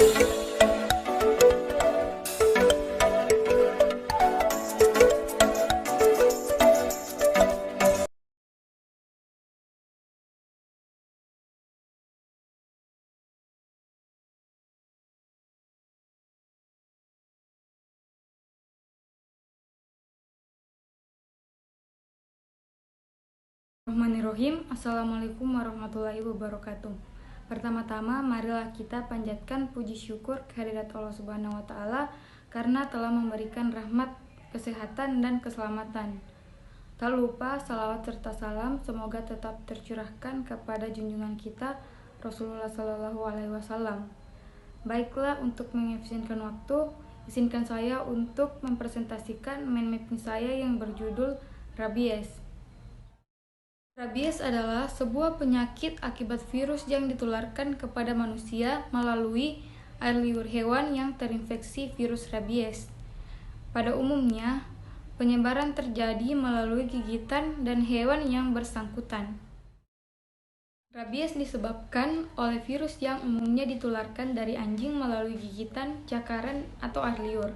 Bismillahirrahmanirrahim. Assalamualaikum warahmatullahi wabarakatuh. Pertama-tama, marilah kita panjatkan puji syukur kehadirat Allah Subhanahu wa Ta'ala karena telah memberikan rahmat, kesehatan, dan keselamatan. Tak lupa salawat serta salam semoga tetap tercurahkan kepada junjungan kita Rasulullah Shallallahu Alaihi Wasallam. Baiklah, untuk mengefisienkan waktu, izinkan saya untuk mempresentasikan mind mapping saya yang berjudul Rabies. Rabies adalah sebuah penyakit akibat virus yang ditularkan kepada manusia melalui air liur hewan yang terinfeksi virus rabies. Pada umumnya, penyebaran terjadi melalui gigitan dan hewan yang bersangkutan. Rabies disebabkan oleh virus yang umumnya ditularkan dari anjing melalui gigitan, cakaran, atau air liur.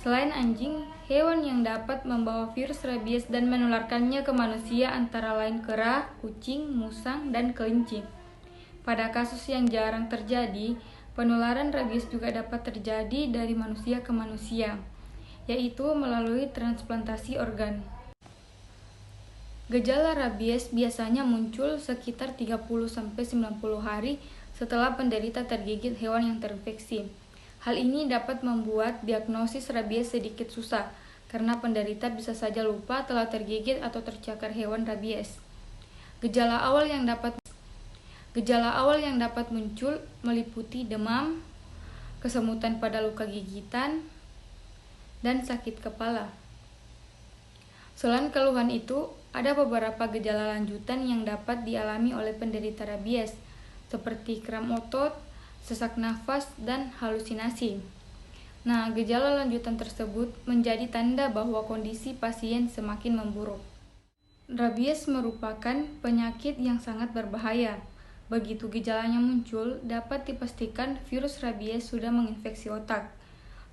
Selain anjing, hewan yang dapat membawa virus rabies dan menularkannya ke manusia antara lain kera, kucing, musang, dan kelinci. Pada kasus yang jarang terjadi, penularan rabies juga dapat terjadi dari manusia ke manusia, yaitu melalui transplantasi organ. Gejala rabies biasanya muncul sekitar 30-90 hari setelah penderita tergigit hewan yang terinfeksi. Hal ini dapat membuat diagnosis rabies sedikit susah, karena penderita bisa saja lupa telah tergigit atau tercakar hewan rabies. Gejala awal yang dapat muncul meliputi demam, kesemutan pada luka gigitan, dan sakit kepala. Selain keluhan itu, ada beberapa gejala lanjutan yang dapat dialami oleh penderita rabies, seperti kram otot, sesak nafas, dan halusinasi. Nah, gejala lanjutan tersebut menjadi tanda bahwa kondisi pasien semakin memburuk. Rabies merupakan penyakit yang sangat berbahaya. Begitu gejalanya muncul, dapat dipastikan virus rabies sudah menginfeksi otak,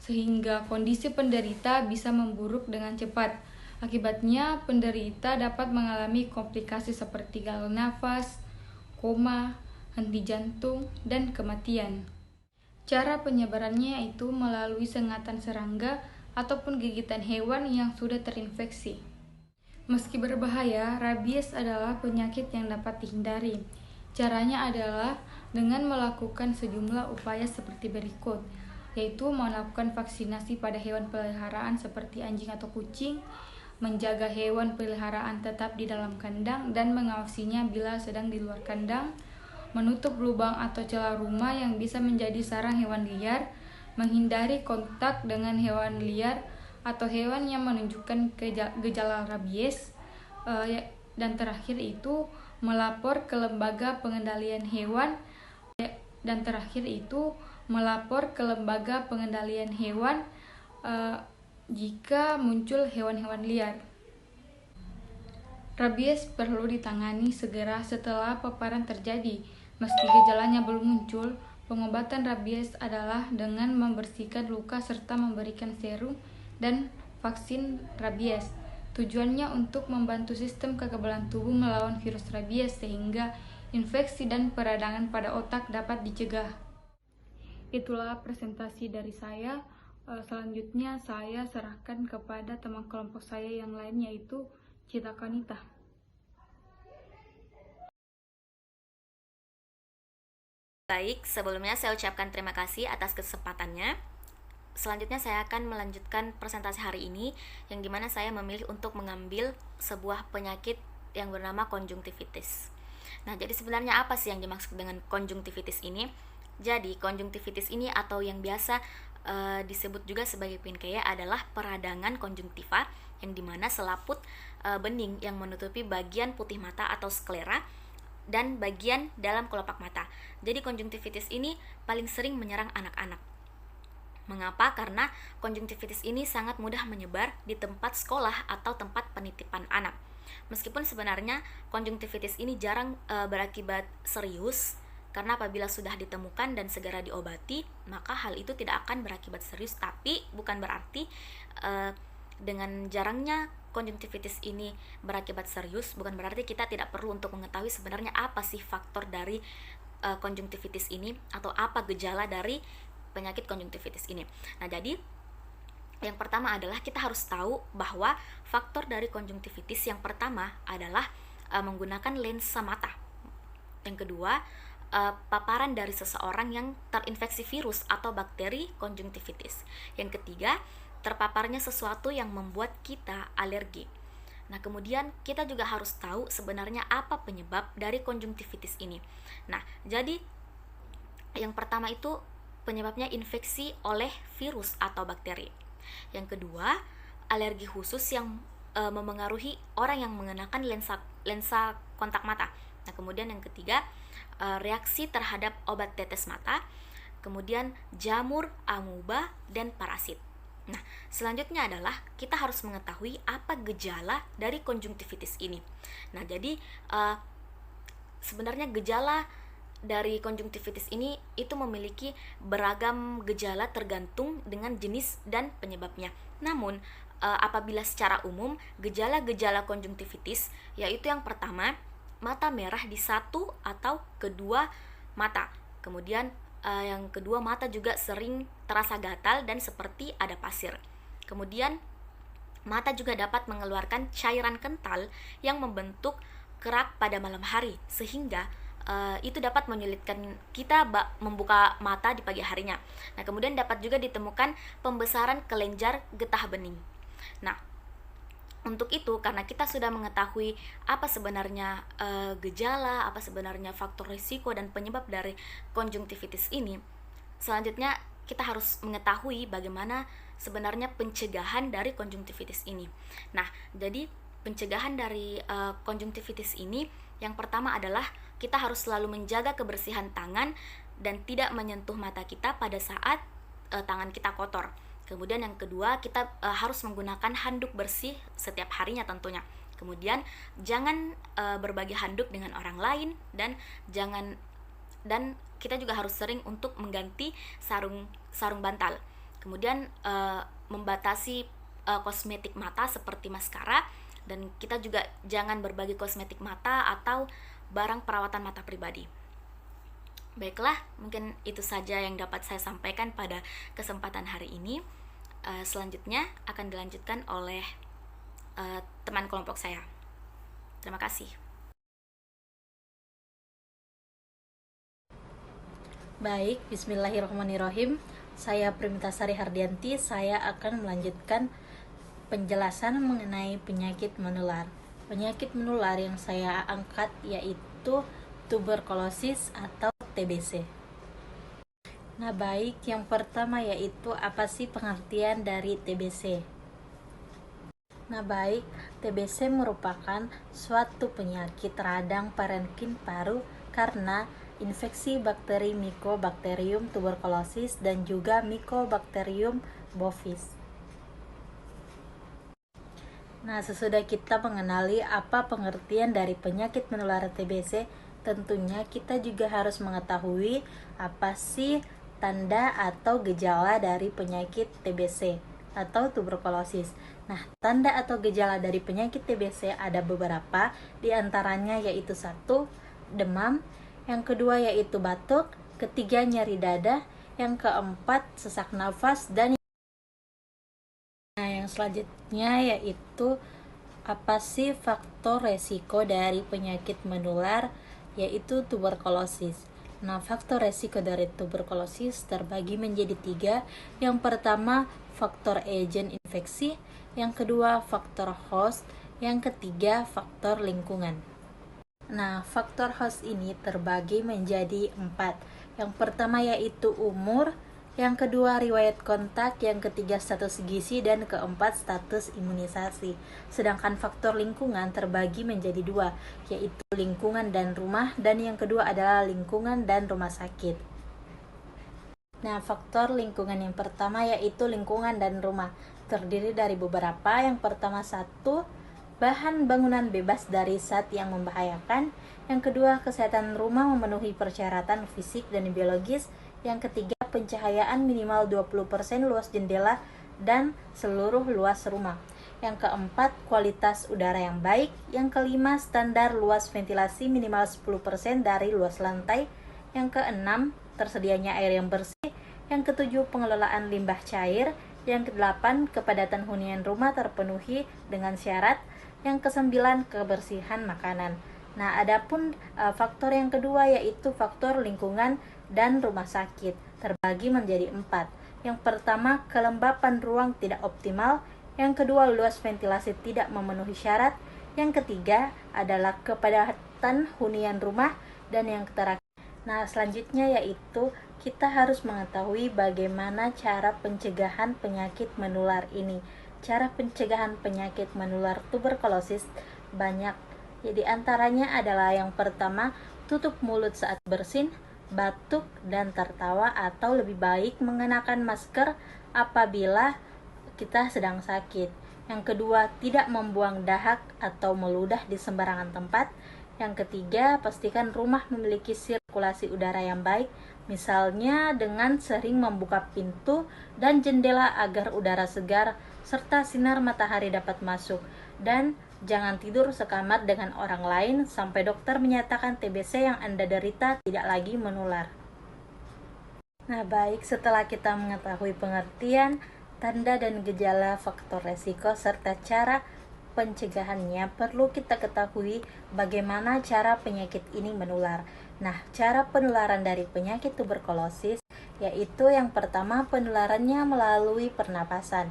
sehingga kondisi penderita bisa memburuk dengan cepat. Akibatnya, penderita dapat mengalami komplikasi seperti gagal nafas, koma, henti jantung, dan kematian. Cara penyebarannya yaitu melalui sengatan serangga ataupun gigitan hewan yang sudah terinfeksi. Meski berbahaya, rabies adalah penyakit yang dapat dihindari. Caranya adalah dengan melakukan sejumlah upaya seperti berikut, yaitu melakukan vaksinasi pada hewan peliharaan seperti anjing atau kucing, menjaga hewan peliharaan tetap di dalam kandang dan mengawasinya bila sedang di luar kandang, menutup lubang atau celah rumah yang bisa menjadi sarang hewan liar, menghindari kontak dengan hewan liar atau hewan yang menunjukkan gejala rabies, dan terakhir itu melapor ke lembaga pengendalian hewan jika muncul hewan-hewan liar. Rabies perlu ditangani segera setelah paparan terjadi. Meski gejalanya belum muncul, pengobatan rabies adalah dengan membersihkan luka serta memberikan serum dan vaksin rabies. Tujuannya untuk membantu sistem kekebalan tubuh melawan virus rabies sehingga infeksi dan peradangan pada otak dapat dicegah. Itulah presentasi dari saya. Selanjutnya saya serahkan kepada teman kelompok saya yang lain, yaitu Cita Kanita. Baik, sebelumnya saya ucapkan terima kasih atas kesempatannya. Selanjutnya saya akan melanjutkan presentasi hari ini, yang dimana saya memilih untuk mengambil sebuah penyakit yang bernama konjungtivitis. Nah, jadi sebenarnya apa sih yang dimaksud dengan konjungtivitis ini? Jadi, konjungtivitis ini atau yang biasa disebut juga sebagai pinkea adalah peradangan konjungtiva, yang dimana selaput bening yang menutupi bagian putih mata atau sklera dan bagian dalam kelopak mata. Jadi konjungtivitis ini paling sering menyerang anak-anak. Mengapa? Karena konjungtivitis ini sangat mudah menyebar di tempat sekolah atau tempat penitipan anak. Meskipun sebenarnya konjungtivitis ini jarang berakibat serius, Karena apabila sudah ditemukan dan segera diobati, maka hal itu tidak akan berakibat serius. Tapi bukan berarti dengan jarangnya konjungtivitis ini berakibat serius, bukan berarti kita tidak perlu untuk mengetahui sebenarnya apa sih faktor dari konjungtivitis ini, atau apa gejala dari penyakit konjungtivitis ini. Nah, jadi yang pertama adalah kita harus tahu bahwa faktor dari konjungtivitis yang pertama adalah menggunakan lensa mata. Yang kedua, paparan dari seseorang yang terinfeksi virus atau bakteri konjungtivitis. Yang ketiga, terpaparnya sesuatu yang membuat kita alergi. Nah, kemudian kita juga harus tahu sebenarnya apa penyebab dari konjungtivitis ini. Nah, jadi yang pertama itu penyebabnya infeksi oleh virus atau bakteri. Yang kedua, alergi khusus yang memengaruhi orang yang mengenakan lensa kontak mata. Nah, kemudian yang ketiga, reaksi terhadap obat tetes mata, kemudian jamur, amuba, dan parasit. Nah, selanjutnya adalah kita harus mengetahui apa gejala dari konjungtivitis ini. Nah, jadi sebenarnya gejala dari konjungtivitis ini itu memiliki beragam gejala tergantung dengan jenis dan penyebabnya. Namun, apabila secara umum gejala-gejala konjungtivitis yaitu yang pertama, mata merah di satu atau kedua mata. Kemudian yang kedua, mata juga sering terasa gatal dan seperti ada pasir. Kemudian mata juga dapat mengeluarkan cairan kental yang membentuk kerak pada malam hari, sehingga itu dapat menyulitkan kita membuka mata di pagi harinya. Nah, kemudian dapat juga ditemukan pembesaran kelenjar getah bening. Nah, untuk itu, karena kita sudah mengetahui apa sebenarnya gejala, apa sebenarnya faktor risiko dan penyebab dari konjungtivitis ini, selanjutnya kita harus mengetahui bagaimana sebenarnya pencegahan dari konjungtivitis ini. Nah, jadi pencegahan dari konjungtivitis ini yang pertama adalah kita harus selalu menjaga kebersihan tangan dan tidak menyentuh mata kita pada saat tangan kita kotor. Kemudian yang kedua, kita harus menggunakan handuk bersih setiap harinya tentunya. Kemudian jangan berbagi handuk dengan orang lain, dan kita juga harus sering untuk mengganti sarung bantal. Kemudian membatasi kosmetik mata seperti maskara, dan kita juga jangan berbagi kosmetik mata atau barang perawatan mata pribadi. Baiklah, mungkin itu saja yang dapat saya sampaikan pada kesempatan hari ini. Selanjutnya akan dilanjutkan oleh teman kelompok saya. Terima kasih. Baik, bismillahirrahmanirrahim. Saya Primitasari Hardianti. Saya akan melanjutkan penjelasan mengenai penyakit menular. Penyakit menular yang saya angkat yaitu tuberkulosis atau TBC. Nah, baik, yang pertama yaitu apa sih pengertian dari TBC? Nah, baik, TBC merupakan suatu penyakit radang parenkim paru karena infeksi bakteri Mycobacterium tuberculosis dan juga Mycobacterium bovis. Nah, sesudah kita mengenali apa pengertian dari penyakit menular TBC, tentunya kita juga harus mengetahui apa sih tanda atau gejala dari penyakit TBC atau tuberkulosis. Nah, tanda atau gejala dari penyakit TBC ada beberapa, di antaranya yaitu 1, demam, yang kedua yaitu batuk, ketiga nyeri dada, yang keempat sesak nafas, dan yang selanjutnya yaitu apa sih faktor resiko dari penyakit menular yaitu tuberkulosis. Nah, faktor resiko dari tuberkulosis terbagi menjadi 3. Yang pertama, faktor agen infeksi. Yang kedua, faktor host. Yang ketiga, faktor lingkungan. Nah, faktor host ini terbagi menjadi 4. Yang pertama yaitu umur. Yang kedua, riwayat kontak. Yang ketiga, status gizi. Dan keempat, status imunisasi. Sedangkan faktor lingkungan terbagi menjadi 2, yaitu lingkungan dan rumah. Dan yang kedua adalah lingkungan dan rumah sakit. Nah, faktor lingkungan yang pertama yaitu lingkungan dan rumah. Terdiri dari beberapa. Yang pertama, 1, bahan bangunan bebas dari zat yang membahayakan. Yang kedua, kesehatan rumah memenuhi persyaratan fisik dan biologis. Yang ketiga, pencahayaan minimal 20% luas jendela dan seluruh luas rumah. Yang keempat, kualitas udara yang baik. Yang kelima, standar luas ventilasi minimal 10% dari luas lantai. Yang keenam, tersedianya air yang bersih. Yang ketujuh, pengelolaan limbah cair. Yang kedelapan, kepadatan hunian rumah terpenuhi dengan syarat. Yang kesembilan, kebersihan makanan. Nah, adapun faktor yang kedua yaitu faktor lingkungan dan rumah sakit terbagi menjadi 4. Yang pertama, kelembapan ruang tidak optimal. Yang kedua, luas ventilasi tidak memenuhi syarat. Yang ketiga adalah kepadatan hunian rumah. Dan yang terakhir, nah selanjutnya yaitu kita harus mengetahui bagaimana cara pencegahan penyakit menular ini. Cara pencegahan penyakit menular tuberkulosis banyak. Jadi antaranya adalah yang pertama, tutup mulut saat bersin, batuk, dan tertawa, atau lebih baik mengenakan masker apabila kita sedang sakit. Yang kedua, tidak membuang dahak atau meludah di sembarangan tempat. Yang ketiga, pastikan rumah memiliki sirkulasi udara yang baik, misalnya dengan sering membuka pintu dan jendela agar udara segar serta sinar matahari dapat masuk. Dan jangan tidur sekamar dengan orang lain sampai dokter menyatakan TBC yang Anda derita tidak lagi menular. Nah, baik, setelah kita mengetahui pengertian, tanda dan gejala faktor resiko serta cara pencegahannya, perlu kita ketahui bagaimana cara penyakit ini menular. Nah, cara penularan dari penyakit tuberkulosis yaitu yang pertama, penularannya melalui pernapasan.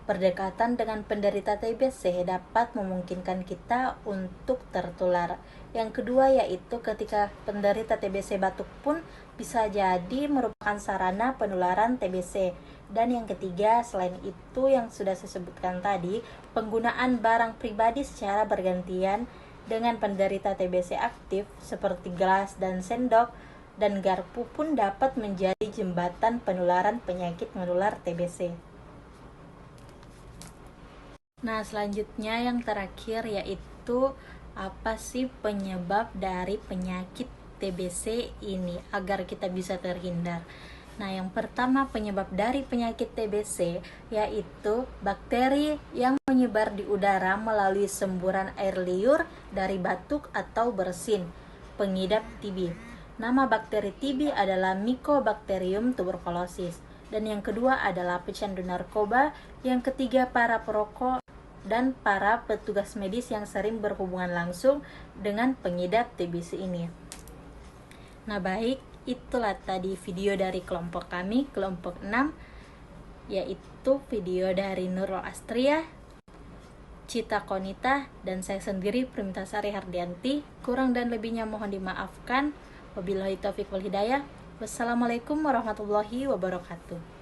Berdekatan dengan penderita TBC dapat memungkinkan kita untuk tertular. Yang kedua yaitu ketika penderita TBC batuk pun bisa jadi merupakan sarana penularan TBC. Dan yang ketiga, selain itu yang sudah saya sebutkan tadi, penggunaan barang pribadi secara bergantian dengan penderita TBC aktif seperti gelas dan sendok dan garpu pun dapat menjadi jembatan penularan penyakit menular TBC. Nah, selanjutnya yang terakhir yaitu apa sih penyebab dari penyakit TBC ini agar kita bisa terhindar. Nah, yang pertama penyebab dari penyakit TBC yaitu bakteri yang menyebar di udara melalui semburan air liur dari batuk atau bersin, pengidap TB. Nama bakteri TB adalah Mycobacterium tuberculosis. Dan yang kedua adalah pecandu narkoba, yang ketiga para perokok dan para petugas medis yang sering berhubungan langsung dengan pengidap TBC ini. Nah, baik, itulah tadi video dari kelompok kami, kelompok 6, yaitu video dari Nurul Astria, Cita Konita, dan saya sendiri Primintasari Hardianti. Kurang dan lebihnya mohon dimaafkan. Wabillahi taufiq wal hidayah. Wassalamualaikum warahmatullahi wabarakatuh.